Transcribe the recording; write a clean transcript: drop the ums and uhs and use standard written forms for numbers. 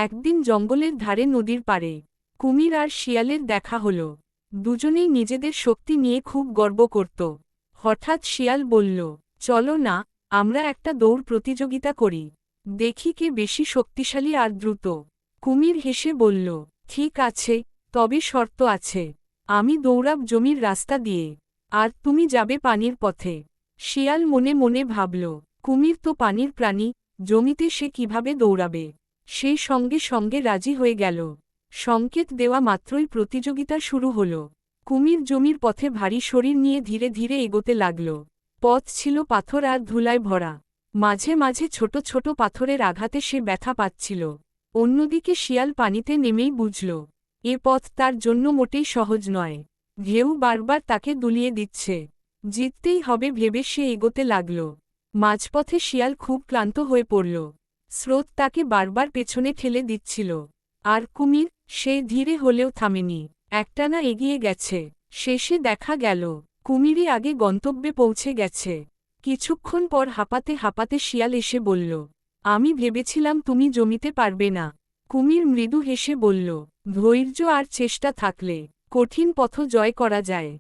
একদিন জঙ্গলের ধারে নদীর পাড়ে কুমির আর শিয়ালের দেখা হল। দুজনেই নিজেদের শক্তি নিয়ে খুব গর্ব করত। হঠাৎ শিয়াল বলল, চলো না, আমরা একটা দৌড় প্রতিযোগিতা করি, দেখি কে বেশি শক্তিশালী আর দ্রুত। কুমির হেসে বলল, ঠিক আছে, তবে শর্ত আছে। আমি দৌড়াব জমির রাস্তা দিয়ে, আর তুমি যাবে পানির পথে। শিয়াল মনে মনে ভাবল, কুমির তো পানির প্রাণী, জমিতে সে কিভাবে দৌড়াবে। সেই সঙ্গে সঙ্গে রাজি হয়ে গেল। সংকেত দেওয়া মাত্রই প্রতিযোগিতা শুরু হল। কুমির জমির পথে ভারী শরীর নিয়ে ধীরে ধীরে এগোতে লাগল। পথ ছিল পাথর আর ধুলায় ভরা। মাঝে মাঝে ছোট ছোট পাথরের আঘাতে সে ব্যথা পাচ্ছিল। অন্যদিকে শিয়াল পানিতে নেমেই বুঝল, এ পথ তার জন্য মোটেই সহজ নয়। ঢেউ বারবার তাকে দুলিয়ে দিচ্ছে। জিততেই হবে ভেবে সে এগোতে লাগল। মাঝপথে শিয়াল খুব ক্লান্ত হয়ে পড়ল। স্রোত তাকে বারবার পেছনে ঠেলে দিচ্ছিল। আর কুমির, সে ধীরে হলেও থামেনি, একটানা এগিয়ে গেছে। শেষে দেখা গেল, কুমিরই আগে গন্তব্যে পৌঁছে গেছে। কিছুক্ষণ পর হাঁপাতে হাঁপাতে শিয়াল এসে বলল, আমি ভেবেছিলাম তুমি জমিতে পারবে না। কুমির মৃদু হেসে বলল, ধৈর্য আর চেষ্টা থাকলে কঠিন পথ জয় করা যায়।